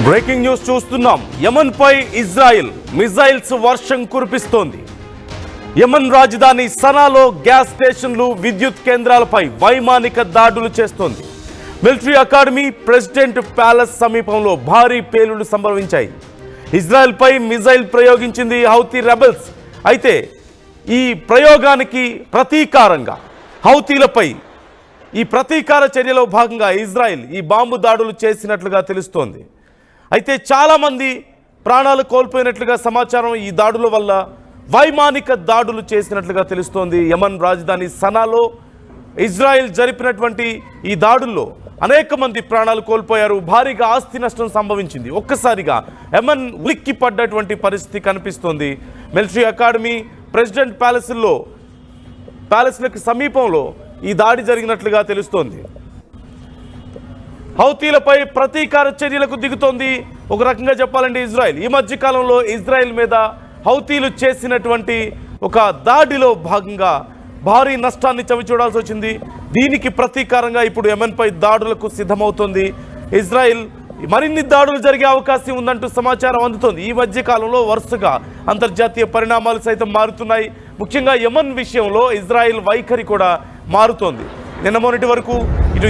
Breaking news చూస్తున్నాం. యమన్ పై Israel missiles వర్షం కురిపిస్తోంది. యమన్ రాజధాని సనాలో గ్యాస్ స్టేషన్లు, విద్యుత్ కేంద్రాలపై వైమానిక దాడులు చేస్తోంది. మిలిటరీ అకాడమీ, ప్రెసిడెంట్ ప్యాలెస్ సమీపంలో భారీ పేలుళ్లు సంభవించాయి. ఇజ్రాయెల్ పై మిజైల్ ప్రయోగించింది హౌతీ రెబెల్స్. అయితే ఈ ప్రయోగానికి ప్రతీకారంగా హౌతీలపై ఈ ప్రతీకార చర్యలో భాగంగా ఇజ్రాయెల్ ఈ బాంబు దాడులు చేసినట్లుగా తెలుస్తోంది. అయితే చాలామంది ప్రాణాలు కోల్పోయినట్లుగా సమాచారం. ఈ దాడుల వల్ల వైమానిక దాడులు చేసినట్లుగా తెలుస్తోంది. యమన్ రాజధాని సనాలో ఇజ్రాయెల్ జరిపినటువంటి ఈ దాడుల్లో అనేక మంది ప్రాణాలు కోల్పోయారు. భారీగా ఆస్తి నష్టం సంభవించింది. ఒక్కసారిగా యమన్ ఉలిక్కి పడ్డటువంటి పరిస్థితి కనిపిస్తోంది. మిలిటరీ అకాడమీ, ప్రెసిడెంట్ ప్యాలెస్లకు సమీపంలో ఈ దాడి జరిగినట్లుగా తెలుస్తోంది. హౌతీలపై ప్రతీకార చర్యలకు దిగుతోంది. ఒక రకంగా చెప్పాలంటే ఇజ్రాయెల్ ఈ మధ్య కాలంలో ఇజ్రాయెల్ మీద హౌతీలు చేసినటువంటి ఒక దాడిలో భాగంగా భారీ నష్టాన్ని చవిచూడాల్సి వచ్చింది. దీనికి ప్రతీకారంగా ఇప్పుడు యెమెన్పై దాడులకు సిద్ధమవుతోంది ఇజ్రాయెల్. మరిన్ని దాడులు జరిగే అవకాశం ఉందంటూ సమాచారం అందుతోంది. ఈ మధ్య కాలంలో వరుసగా అంతర్జాతీయ పరిణామాలు సైతం మారుతున్నాయి. ముఖ్యంగా యెమెన్ విషయంలో ఇజ్రాయెల్ వైఖరి కూడా మారుతోంది. నిన్న మొన్నటి వరకు ఇటు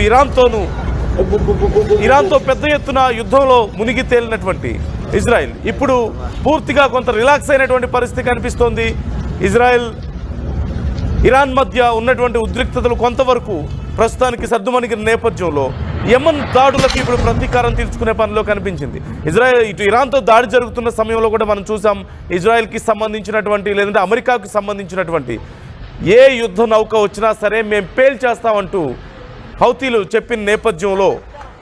ఇరాన్తో పెద్ద ఎత్తున యుద్ధంలో మునిగి తేలినటువంటి ఇజ్రాయెల్ ఇప్పుడు పూర్తిగా కొంత రిలాక్స్ అయినటువంటి పరిస్థితి కనిపిస్తోంది. ఇరాన్ మధ్య ఉన్నటువంటి ఉద్రిక్తతలు కొంతవరకు ప్రస్తుతానికి సర్దుమణిగిన నేపథ్యంలో యెమెన్ దాడులకు ఇప్పుడు ప్రతీకారం తీర్చుకునే పనిలో కనిపించింది ఇజ్రాయెల్. ఇటు ఇరాన్తో దాడి జరుగుతున్న సమయంలో కూడా మనం చూసాం, ఇజ్రాయెల్కి సంబంధించినటువంటి లేదంటే అమెరికాకు సంబంధించినటువంటి ఏ యుద్ధ నౌక వచ్చినా సరే మేము పేల్చేస్తామంటూ హౌతీలు చెప్పిన నేపథ్యంలో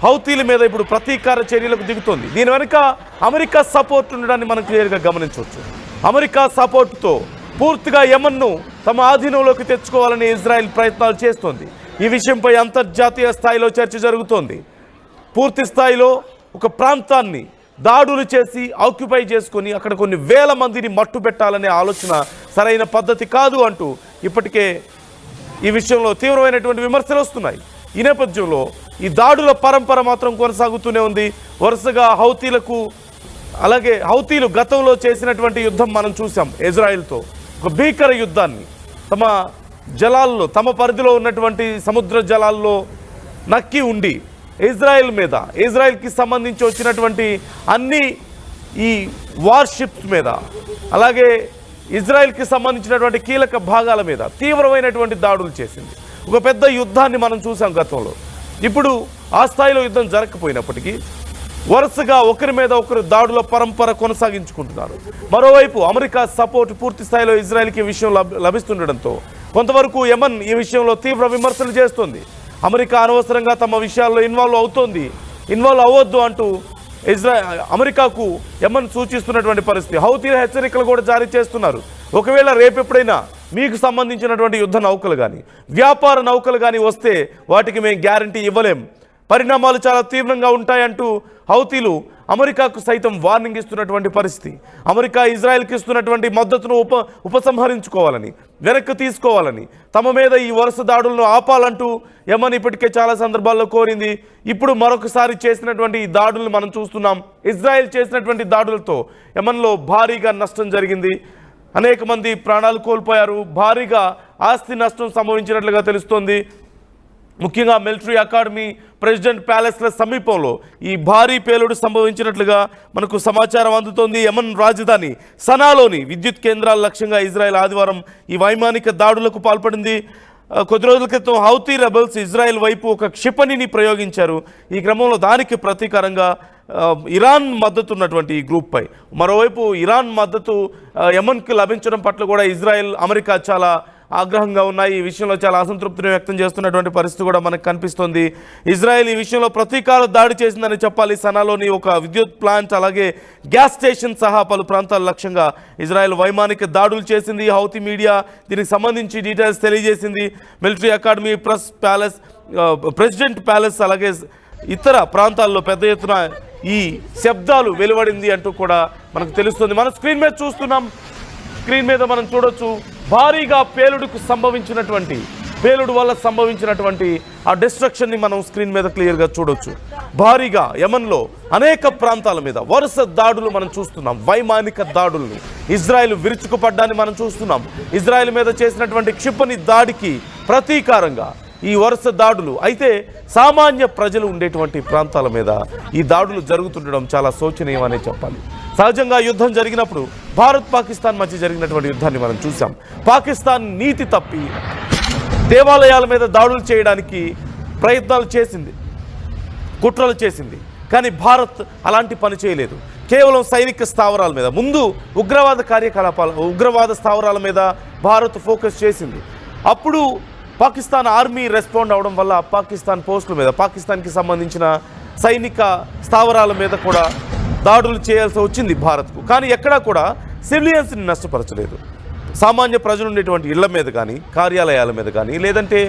హౌతీల మీద ఇప్పుడు ప్రతీకార చర్యలకు దిగుతోంది. దీని వెనుక అమెరికా సపోర్ట్ ఉండడాన్ని మనం క్లియర్గా గమనించవచ్చు. అమెరికా సపోర్టుతో పూర్తిగా యెమెన్ను తమ ఆధీనంలోకి తెచ్చుకోవాలని ఇజ్రాయెల్ ప్రయత్నాలు చేస్తోంది. ఈ విషయంపై అంతర్జాతీయ స్థాయిలో చర్చ జరుగుతోంది. పూర్తి స్థాయిలో ఒక ప్రాంతాన్ని దాడులు చేసి ఆక్యుపై చేసుకొని అక్కడ కొన్ని వేల మందిని మట్టు పెట్టాలనే ఆలోచన సరైన పద్ధతి కాదు అంటూ ఇప్పటికే ఈ విషయంలో తీవ్రమైనటువంటి విమర్శలు వస్తున్నాయి. ఈ నేపథ్యంలో ఈ దాడుల పరంపర మాత్రం కొనసాగుతూనే ఉంది. వరుసగా హౌతీలు గతంలో చేసినటువంటి యుద్ధం మనం చూసాం. ఇజ్రాయెల్తో ఒక భీకర యుద్ధాన్ని తమ పరిధిలో ఉన్నటువంటి సముద్ర జలాల్లో నక్కి ఉండి ఇజ్రాయెల్కి సంబంధించి వచ్చినటువంటి అన్ని ఈ వార్షిప్స్ మీద, అలాగే ఇజ్రాయెల్కి సంబంధించినటువంటి కీలక భాగాల మీద తీవ్రమైనటువంటి దాడులు చేసింది. ఒక పెద్ద యుద్ధాన్ని మనం చూసాం గతంలో. ఇప్పుడు ఆ స్థాయిలో యుద్ధం జరగకపోయినప్పటికీ వరుసగా ఒకరి మీద ఒకరు దాడుల పరంపర కొనసాగించుకుంటున్నారు. మరోవైపు అమెరికా సపోర్ట్ పూర్తి స్థాయిలో ఇజ్రాయెల్కి ఈ విషయం లభిస్తుండడంతో కొంతవరకు యెమెన్ ఈ విషయంలో తీవ్ర విమర్శలు చేస్తుంది. అమెరికా అనవసరంగా తమ విషయాల్లో ఇన్వాల్వ్ అవ్వద్దు అంటూ అమెరికాకు యెమెన్ సూచిస్తున్నటువంటి పరిస్థితి. హౌతీల హెచ్చరికలు కూడా జారీ చేస్తున్నారు. ఒకవేళ రేపెప్పుడైనా మీకు సంబంధించినటువంటి యుద్ధ నౌకలు కానీ, వ్యాపార నౌకలు కానీ వస్తే వాటికి మేము గ్యారంటీ ఇవ్వలేం, పరిణామాలు చాలా తీవ్రంగా ఉంటాయంటూ హౌతీలు అమెరికాకు సైతం వార్నింగ్ ఇస్తున్నటువంటి పరిస్థితి. అమెరికా ఇజ్రాయెల్కి ఇస్తున్నటువంటి మద్దతును ఉపసంహరించుకోవాలని, వెనక్కి తీసుకోవాలని, తమ మీద ఈ వరుస దాడులను ఆపాలంటూ యెమెన్ ఇప్పటికే చాలా సందర్భాల్లో కోరింది. ఇప్పుడు మరొకసారి చేసినటువంటి ఈ దాడులను మనం చూస్తున్నాం. ఇజ్రాయెల్ చేసినటువంటి దాడులతో యెమెన్లో భారీగా నష్టం జరిగింది. అనేక మంది ప్రాణాలు కోల్పోయారు. భారీగా ఆస్తి నష్టం సంభవించినట్లుగా తెలుస్తోంది. ముఖ్యంగా మిలిటరీ అకాడమీ, ప్రెసిడెంట్ ప్యాలెస్ల సమీపంలో ఈ భారీ పేలుడు సంభవించినట్లుగా మనకు సమాచారం అందుతోంది. యెమెన్ రాజధాని సనాలోని విద్యుత్ కేంద్రాల లక్ష్యంగా ఇజ్రాయెల్ ఆదివారం ఈ వైమానిక దాడులకు పాల్పడింది. కొద్ది రోజుల క్రితం హౌతీ రెబెల్స్ ఇజ్రాయెల్ వైపు ఒక క్షిపణిని ప్రయోగించారు. ఈ క్రమంలో దానికి ప్రతీకారంగా ఇరాన్ మద్దతు ఉన్నటువంటి ఈ గ్రూప్పై మరోవైపు ఇరాన్ మద్దతు యెమెన్కి లభించడం పట్ల కూడా ఇజ్రాయెల్, అమెరికా చాలా ఆగ్రహంగా ఉన్నాయి. ఈ విషయంలో చాలా అసంతృప్తిని వ్యక్తం చేస్తున్నటువంటి పరిస్థితి కూడా మనకు కనిపిస్తోంది. ఇజ్రాయెల్ ఈ విషయంలో ప్రతీకార దాడి చేసిందని చెప్పాలి. సనాలోని ఒక విద్యుత్ ప్లాంట్, అలాగే గ్యాస్ స్టేషన్ సహా పలు ప్రాంతాల లక్ష్యంగా ఇజ్రాయెల్ వైమానిక దాడులు చేసింది. హౌతీ మీడియా దీనికి సంబంధించి డీటెయిల్స్ తెలియజేసింది. మిలిటరీ అకాడమీ, ప్రెసిడెంట్ ప్యాలెస్, అలాగే ఇతర ప్రాంతాల్లో పెద్ద ఎత్తున ఈ శబ్దాలు వెలువడింది అంటూ కూడా మనకు తెలుస్తుంది. మనం స్క్రీన్ మీద చూస్తున్నాం. స్క్రీన్ మీద మనం చూడొచ్చు భారీగా పేలుడుకు సంభవించినటువంటి పేలుడు వల్ల సంభవించినటువంటి ఆ డిస్ట్రక్షన్ని మనం స్క్రీన్ మీద క్లియర్గా చూడొచ్చు. భారీగా యెమెన్లో అనేక ప్రాంతాల మీద వరుస దాడులు మనం చూస్తున్నాం. వైమానిక దాడుల్ని ఇజ్రాయెల్ విరుచుకుపడ్డాన్ని మనం చూస్తున్నాం. ఇజ్రాయెల్ మీద చేసినటువంటి క్షిపణి దాడికి ప్రతీకారంగా ఈ వరుస దాడులు. అయితే సామాన్య ప్రజలు ఉండేటువంటి ప్రాంతాల మీద ఈ దాడులు జరుగుతుండడం చాలా శోచనీయమనే చెప్పాలి. సహజంగా యుద్ధం జరిగినప్పుడు భారత్ పాకిస్తాన్ మధ్య జరిగినటువంటి యుద్ధాన్ని మనం చూసాం. పాకిస్తాన్ నీతి తప్పి దేవాలయాల మీద దాడులు చేయడానికి ప్రయత్నాలు చేసింది, కుట్రలు చేసింది. కానీ భారత్ అలాంటి పని చేయలేదు. కేవలం సైనిక స్థావరాల మీద, ముందు ఉగ్రవాద స్థావరాల మీద భారత్ ఫోకస్ చేసింది. అప్పుడు పాకిస్తాన్ ఆర్మీ రెస్పాండ్ అవడం వల్ల పాకిస్తాన్ పోస్టుల మీద, పాకిస్తాన్కి సంబంధించిన సైనిక స్థావరాల మీద కూడా దాడులు చేయాల్సి వచ్చింది భారత్కు. కానీ ఎక్కడా కూడా సివిలియన్స్ని నష్టపరచలేదు. సామాన్య ప్రజలు ఉండేటువంటి ఇళ్ల మీద కానీ, కార్యాలయాల మీద కానీ, లేదంటే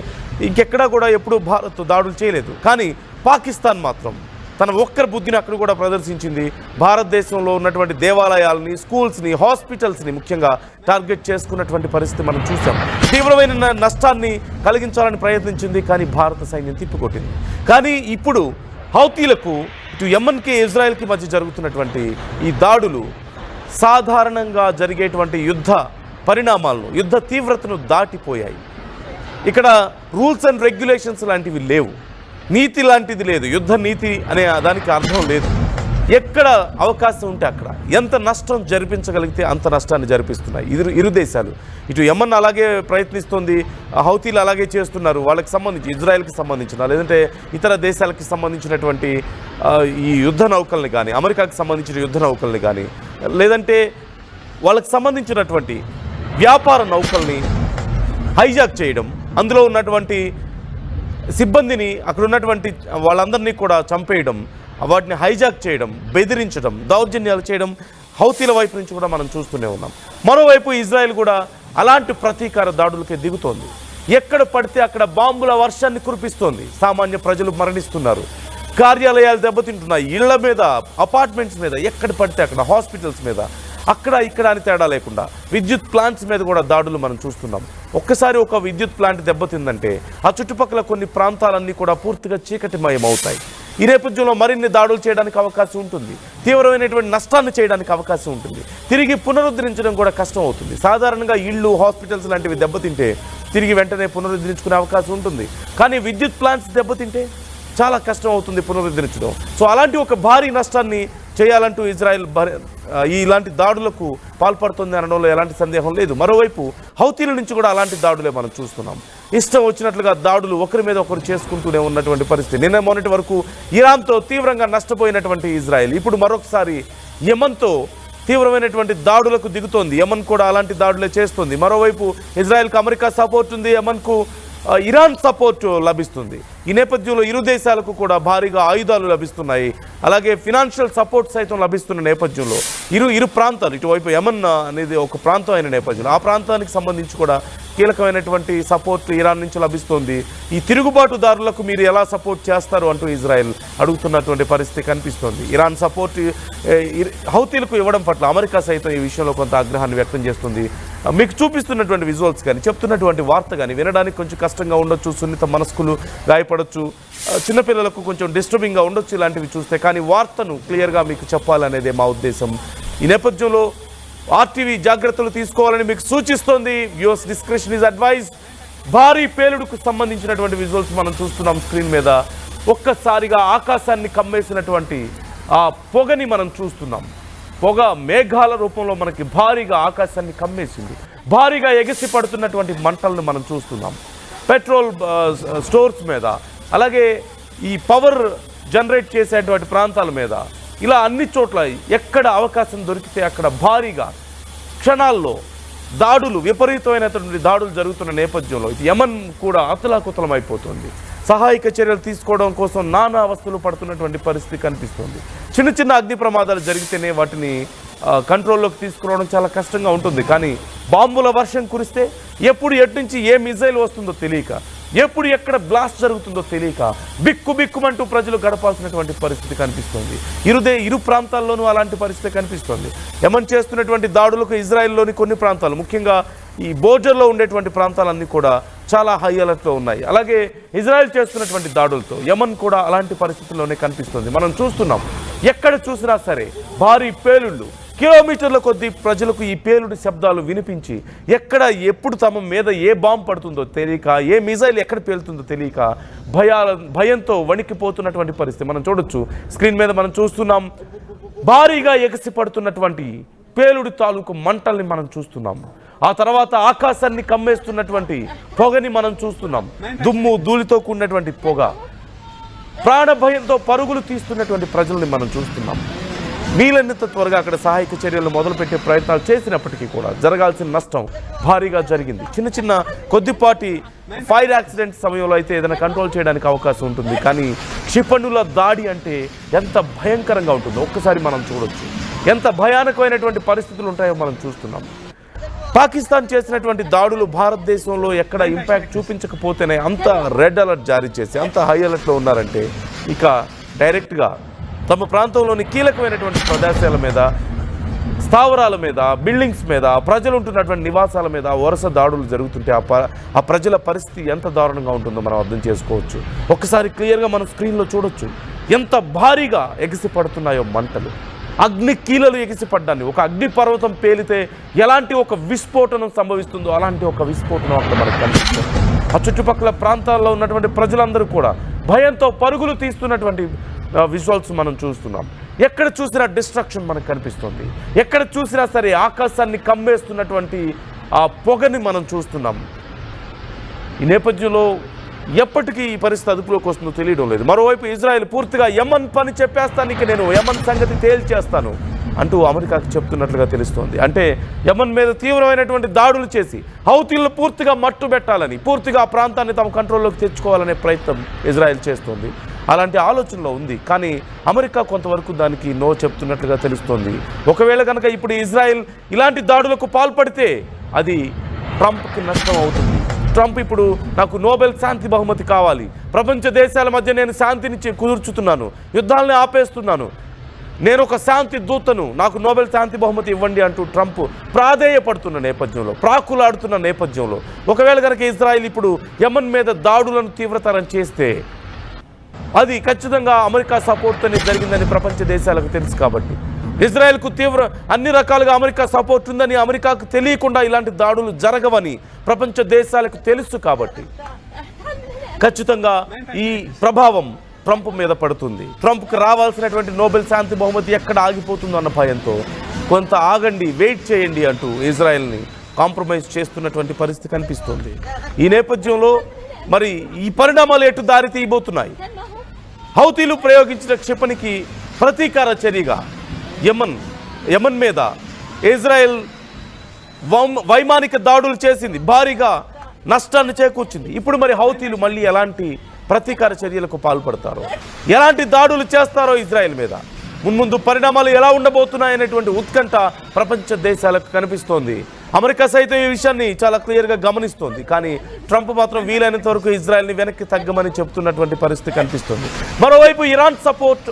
ఇంకెక్కడా కూడా ఎప్పుడూ భారత్ దాడులు చేయలేదు. కానీ పాకిస్తాన్ మాత్రం తన ఒక్కరి బుద్ధిని అక్కడ కూడా ప్రదర్శించింది. భారతదేశంలో ఉన్నటువంటి దేవాలయాలని, స్కూల్స్ని, హాస్పిటల్స్ని ముఖ్యంగా టార్గెట్ చేసుకున్నటువంటి పరిస్థితి మనం చూసాం. తీవ్రమైన నష్టాన్ని కలిగించాలని ప్రయత్నించింది, కానీ భారత సైన్యం తిప్పికొట్టింది. కానీ ఇప్పుడు హౌతీలకు, ఇటు యెమెన్కి ఇజ్రాయెల్కి మధ్య జరుగుతున్నటువంటి ఈ దాడులు సాధారణంగా జరిగేటువంటి యుద్ధ పరిణామాలను, యుద్ధ తీవ్రతను దాటిపోయాయి. ఇక్కడ రూల్స్ అండ్ రెగ్యులేషన్స్ లాంటివి లేవు, నీతి లాంటిది లేదు, యుద్ధ నీతి అనే దానికి అర్థం లేదు. ఎక్కడ అవకాశం ఉంటే అక్కడ ఎంత నష్టం జరిపించగలిగితే అంత నష్టాన్ని జరిపిస్తున్నాయి ఇరు దేశాలు. ఇటు యెమెన్ అలాగే ప్రయత్నిస్తుంది, హౌతీలు అలాగే చేస్తున్నారు. వాళ్ళకి సంబంధించి, ఇజ్రాయెల్కి సంబంధించిన లేదంటే ఇతర దేశాలకి సంబంధించినటువంటి ఈ యుద్ధ నౌకల్ని కానీ, అమెరికాకి సంబంధించిన యుద్ధ నౌకల్ని కానీ, లేదంటే వాళ్ళకి సంబంధించినటువంటి వ్యాపార నౌకల్ని హైజాక్ చేయడం, అందులో ఉన్నటువంటి సిబ్బందిని, అక్కడ ఉన్నటువంటి వాళ్ళందరినీ కూడా చంపేయడం, వాటిని హైజాక్ చేయడం, బెదిరించడం, దౌర్జన్యాలు చేయడం హౌతీల వైపు నుంచి కూడా మనం చూస్తూనే ఉన్నాం. మరోవైపు ఇజ్రాయెల్ కూడా అలాంటి ప్రతీకార దాడులకే దిగుతోంది. ఎక్కడ పడితే అక్కడ బాంబుల వర్షాన్ని కురిపిస్తోంది. సామాన్య ప్రజలు మరణిస్తున్నారు, కార్యాలయాలు దెబ్బతింటున్నాయి, ఇళ్ల మీద, అపార్ట్మెంట్స్ మీద, ఎక్కడ పడితే అక్కడ, హాస్పిటల్స్ మీద, అక్కడ ఇక్కడ అని తేడా లేకుండా విద్యుత్ ప్లాంట్స్ మీద కూడా దాడులు మనం చూస్తున్నాం. ఒక్కసారి ఒక విద్యుత్ ప్లాంట్ దెబ్బతిందంటే ఆ చుట్టుపక్కల కొన్ని ప్రాంతాలన్నీ కూడా పూర్తిగా చీకటిమయం అవుతాయి. ఈ నేపథ్యంలో మరిన్ని దాడులు చేయడానికి అవకాశం ఉంటుంది, తీవ్రమైనటువంటి నష్టాన్ని చేయడానికి అవకాశం ఉంటుంది, తిరిగి పునరుద్ధరించడం కూడా కష్టం అవుతుంది. సాధారణంగా ఇళ్ళు, హాస్పిటల్స్ లాంటివి దెబ్బతింటే తిరిగి వెంటనే పునరుద్ధరించుకునే అవకాశం ఉంటుంది. కానీ విద్యుత్ ప్లాంట్స్ దెబ్బతింటే చాలా కష్టం అవుతుంది పునరుద్ధరించడం. సో అలాంటి ఒక భారీ నష్టాన్ని చేయాలంటూ ఇజ్రాయెల్ ఇలాంటి దాడులకు పాల్పడుతుంది అనడంలో ఎలాంటి సందేహం లేదు. మరోవైపు హౌతీల నుంచి కూడా అలాంటి దాడులే మనం చూస్తున్నాం. ఇష్టం వచ్చినట్లుగా దాడులు ఒకరి మీద ఒకరు చేసుకుంటూనే ఉన్నటువంటి పరిస్థితి. నిన్న మొన్నటి వరకు ఇరాన్తో తీవ్రంగా నష్టపోయినటువంటి ఇజ్రాయెల్ ఇప్పుడు మరొకసారి యెమెన్తో తీవ్రమైనటువంటి దాడులకు దిగుతోంది. యెమెన్ కూడా అలాంటి దాడులే చేస్తుంది. మరోవైపు ఇజ్రాయెల్కు అమెరికా సపోర్ట్ ఉంది, యెమెన్కు ఇరాన్ సపోర్ట్ లభిస్తుంది. ఈ నేపథ్యంలో ఇరు దేశాలకు కూడా భారీగా ఆయుధాలు లభిస్తున్నాయి, అలాగే ఫినాన్షియల్ సపోర్ట్ సైతం లభిస్తున్న నేపథ్యంలో ఇరు ప్రాంతాలు, ఇటువైపు యెమెన్ అనేది ఒక ప్రాంతం అయిన నేపథ్యంలో ఆ ప్రాంతానికి సంబంధించి కూడా కీలకమైనటువంటి సపోర్ట్ ఇరాన్ నుంచి లభిస్తోంది. ఈ తిరుగుబాటుదారులకు మీరు ఎలా సపోర్ట్ చేస్తారు అంటూ ఇజ్రాయెల్ అడుగుతున్నటువంటి పరిస్థితి కనిపిస్తోంది. ఇరాన్ సపోర్ట్ హౌతీలకు ఇవ్వడం పట్ల అమెరికా సైతం ఈ విషయంలో కొంత ఆగ్రహాన్ని వ్యక్తం చేస్తుంది. మీకు చూపిస్తున్నటువంటి విజువల్స్ కానీ, చెప్తున్నటువంటి వార్త కానీ వినడానికి కొంచెం కష్టంగా ఉండొచ్చు, సున్నిత మనస్కులు గాయపడవచ్చు, చిన్నపిల్లలకు కొంచెం డిస్టర్బింగ్గా ఉండొచ్చు ఇలాంటివి చూస్తే. కానీ వార్తను క్లియర్గా మీకు చెప్పాలనేదే మా ఉద్దేశం. ఈ నేపథ్యంలో ఆర్టీవీ జాగ్రత్తలు తీసుకోవాలని మీకు సూచిస్తోంది. Viewers description is advise. భారీ పేలుడుకు సంబంధించినటువంటి విజువల్స్ మనం చూస్తున్నాం స్క్రీన్ మీద. ఒక్కసారిగా ఆకాశాన్ని కమ్మేసినటువంటి ఆ పొగని మనం చూస్తున్నాం. పొగ మేఘాల రూపంలో మనకి భారీగా ఆకాశాన్ని కమ్మేసింది. భారీగా ఎగిసి పడుతున్నటువంటి మంటలను మనం చూస్తున్నాం. పెట్రోల్ స్టోర్స్ మీద, అలాగే ఈ పవర్ జనరేట్ చేసేటువంటి ప్రాంతాల మీద, ఇలా అన్ని చోట్ల ఎక్కడ అవకాశం దొరికితే అక్కడ భారీగా క్షణాల్లో దాడులు, విపరీతమైనటువంటి దాడులు జరుగుతున్న నేపథ్యంలో యెమెన్ కూడా అతలాకుతలం అయిపోతుంది. సహాయక చర్యలు తీసుకోవడం కోసం నానా అవస్థలు పడుతున్నటువంటి పరిస్థితి కనిపిస్తుంది. చిన్న చిన్న అగ్ని ప్రమాదాలు జరిగితేనే వాటిని కంట్రోల్లోకి తీసుకురావడం చాలా కష్టంగా ఉంటుంది. కానీ బాంబుల వర్షం కురిస్తే ఎప్పుడు ఎటు నుంచి ఏ మిజైల్ వస్తుందో తెలియక, ఎప్పుడు ఎక్కడ బ్లాస్ట్ జరుగుతుందో తెలియక బిక్కుమంటూ ప్రజలు గడపాల్సినటువంటి పరిస్థితి కనిపిస్తుంది. ఇరు ప్రాంతాల్లోనూ అలాంటి పరిస్థితి కనిపిస్తుంది. యెమెన్ చేస్తున్నటువంటి దాడులకు ఇజ్రాయెల్లోని కొన్ని ప్రాంతాలు, ముఖ్యంగా ఈ బోర్డర్లో ఉండేటువంటి ప్రాంతాలన్నీ కూడా చాలా హై అలర్ట్లో ఉన్నాయి. అలాగే ఇజ్రాయెల్ చేస్తున్నటువంటి దాడులతో యమన్ కూడా అలాంటి పరిస్థితుల్లోనే కనిపిస్తుంది. మనం చూస్తున్నాం, ఎక్కడ చూసినా సరే భారీ పేలుళ్ళు, కిలోమీటర్ల కొద్దీ ప్రజలకు ఈ పేలుడు శబ్దాలు వినిపించి ఎక్కడ ఎప్పుడు తమ మీద ఏ బాంబు పడుతుందో తెలియక, ఏ మిజైల్ ఎక్కడ పేలుతుందో తెలియక భయంతో వణికిపోతున్నటువంటి పరిస్థితి మనం చూడొచ్చు. స్క్రీన్ మీద మనం చూస్తున్నాం, భారీగా ఎగసి పడుతున్నటువంటి పేలుడు తాలూకు మంటల్ని మనం చూస్తున్నాం. ఆ తర్వాత ఆకాశాన్ని కమ్మేస్తున్నటువంటి పొగని మనం చూస్తున్నాం. దుమ్ము ధూళితో కూడినటువంటి పొగ, ప్రాణ భయంతో పరుగులు తీస్తున్నటువంటి ప్రజల్ని మనం చూస్తున్నాం. వీలైనంత త్వరగా అక్కడ సహాయక చర్యలు మొదలుపెట్టే ప్రయత్నాలు చేసినప్పటికీ కూడా జరగాల్సిన నష్టం భారీగా జరిగింది. చిన్న చిన్న కొద్దిపాటి ఫైర్ యాక్సిడెంట్ సమయంలో అయితే ఏదైనా కంట్రోల్ చేయడానికి అవకాశం ఉంటుంది, కానీ క్షిపణుల దాడి అంటే ఎంత భయంకరంగా ఉంటుందో ఒక్కసారి మనం చూడొచ్చు. ఎంత భయానకమైనటువంటి పరిస్థితులు ఉంటాయో మనం చూస్తున్నాం. పాకిస్తాన్ చేసినటువంటి దాడులు భారతదేశంలో ఎక్కడ ఇంపాక్ట్ చూపించకపోతేనే అంత రెడ్ అలర్ట్ జారీ చేసి అంత హై అలర్ట్లో ఉన్నారంటే, ఇక డైరెక్ట్గా తమ ప్రాంతంలోని కీలకమైనటువంటి ప్రదేశాల మీద, స్థావరాల మీద, బిల్డింగ్స్ మీద, ప్రజలు ఉంటున్నటువంటి నివాసాల మీద వరుస దాడులు జరుగుతుంటే ఆ ప్రజల పరిస్థితి ఎంత దారుణంగా ఉంటుందో మనం అర్థం చేసుకోవచ్చు. ఒక్కసారి క్లియర్గా మనం స్క్రీన్లో చూడొచ్చు ఎంత భారీగా ఎగిసి పడుతున్నాయో మంటలు. అగ్ని కీలలు ఎగిసిపడ్డాన్ని, ఒక అగ్ని పర్వతం పేలితే ఎలాంటి ఒక విస్ఫోటనం సంభవిస్తుందో అలాంటి ఒక విస్ఫోటనం అక్కడ మనకు కనిపిస్తుంది. ఆ చుట్టుపక్కల ప్రాంతాల్లో ఉన్నటువంటి ప్రజలందరూ కూడా భయంతో పరుగులు తీస్తున్నటువంటి విజువల్స్ మనం చూస్తున్నాం. ఎక్కడ చూసినా డిస్ట్రక్షన్ మనకు కనిపిస్తుంది. ఎక్కడ చూసినా సరే ఆకాశాన్ని కమ్మేస్తున్నటువంటి ఆ పొగని మనం చూస్తున్నాం. ఈ నేపథ్యంలో ఎప్పటికీ ఈ పరిస్థితి అదుపులోకి వస్తుందో తెలియడం లేదు. మరోవైపు ఇజ్రాయెల్ పూర్తిగా యమన్ పని చెప్పేస్తాను, ఇక నేను యమన్ సంగతి తేల్చేస్తాను అంటూ అమెరికాకు చెప్తున్నట్లుగా తెలుస్తోంది. అంటే యమన్ మీద తీవ్రమైనటువంటి దాడులు చేసి హౌతీలను పూర్తిగా మట్టు పెట్టాలని, పూర్తిగా ఆ ప్రాంతాన్ని తమ కంట్రోల్లోకి తెచ్చుకోవాలనే ప్రయత్నం ఇజ్రాయెల్ చేస్తోంది. అలాంటి ఆలోచనలో ఉంది, కానీ అమెరికా కొంతవరకు దానికి నో చెప్తున్నట్లుగా తెలుస్తోంది. ఒకవేళ కనుక ఇప్పుడు ఇజ్రాయెల్ ఇలాంటి దాడులకు పాల్పడితే అది ట్రంప్కి నష్టం అవుతుంది. ట్రంప్ ఇప్పుడు నాకు నోబెల్ శాంతి బహుమతి కావాలి, ప్రపంచ దేశాల మధ్య నేను శాంతిని కుదుర్చుతున్నాను, యుద్ధాలని ఆపేస్తున్నాను, నేను ఒక శాంతి దూతను, నాకు నోబెల్ శాంతి బహుమతి ఇవ్వండి అంటూ ట్రంప్ ప్రాధేయపడుతున్న నేపథ్యంలో, ప్రాకులాడుతున్న నేపథ్యంలో ఒకవేళ కనుక ఇజ్రాయెల్ ఇప్పుడు యమన్ మీద దాడులను తీవ్రతరం చేస్తే అది ఖచ్చితంగా అమెరికా సపోర్ట్తోనే జరిగిందని ప్రపంచ దేశాలకు తెలుసు. కాబట్టి ఇజ్రాయెల్కు అన్ని రకాలుగా అమెరికా సపోర్ట్ ఉందని, అమెరికాకు తెలియకుండా ఇలాంటి దాడులు జరగవని ప్రపంచ దేశాలకు తెలుసు. కాబట్టి ఖచ్చితంగా ఈ ప్రభావం ట్రంప్ మీద పడుతుంది. ట్రంప్కి రావాల్సినటువంటి నోబెల్ శాంతి బహుమతి ఎక్కడ ఆగిపోతుందో అన్న భయంతో కొంత ఆగండి, వెయిట్ చేయండి అంటూ ఇజ్రాయెల్ని కాంప్రమైజ్ చేస్తున్నటువంటి పరిస్థితి కనిపిస్తుంది. ఈ నేపథ్యంలో మరి ఈ పరిణామాలు ఎటు దారి తీయబోతున్నాయి? హౌతీలు ప్రయోగించిన క్షిపణికి ప్రతీకార చర్యగా యమన్ మీద ఇజ్రాయెల్ వైమానిక దాడులు చేసింది, భారీగా నష్టాన్ని చేకూర్చింది. ఇప్పుడు మరి హౌతీలు మళ్ళీ ఎలాంటి ప్రతీకార చర్యలకు పాల్పడతారో, ఎలాంటి దాడులు చేస్తారో ఇజ్రాయెల్ మీద, మున్ముందు పరిణామాలు ఎలా ఉండబోతున్నాయనేటువంటి ఉత్కంఠ ప్రపంచ దేశాలకు కనిపిస్తోంది. అమెరికా సైతం ఈ విషయాన్ని చాలా క్లియర్గా గమనిస్తోంది. కానీ ట్రంప్ మాత్రం వీలైనంత వరకు ఇజ్రాయెల్ని వెనక్కి తగ్గమని చెప్తున్నటువంటి పరిస్థితి కనిపిస్తుంది. మరోవైపు ఇరాన్ సపోర్ట్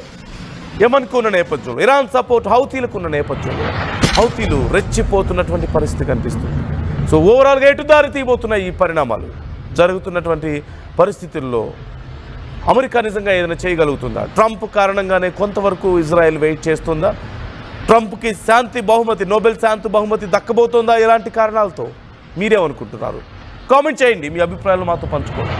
యమన్కు ఉన్న నేపథ్యంలో, ఇరాన్ సపోర్ట్ హౌతీలకు ఉన్న నేపథ్యంలో హౌతీలు రెచ్చిపోతున్నటువంటి పరిస్థితి కనిపిస్తుంది. సో ఓవరాల్గా ఎటు దారి తీయబోతున్నాయి ఈ పరిణామాలు? జరుగుతున్నటువంటి పరిస్థితుల్లో అమెరికా నిజంగా ఏదైనా చేయగలుగుతుందా? ట్రంప్ కారణంగానే కొంతవరకు ఇజ్రాయెల్ వెయిట్ చేస్తుందా? ట్రంప్కి శాంతి బహుమతి, నోబెల్ శాంతి బహుమతి దక్కబోతోందా? ఎలాంటి కారణాలతో? మీరేమనుకుంటున్నారు? కామెంట్ చేయండి, మీ అభిప్రాయాలు మాతో పంచుకోండి.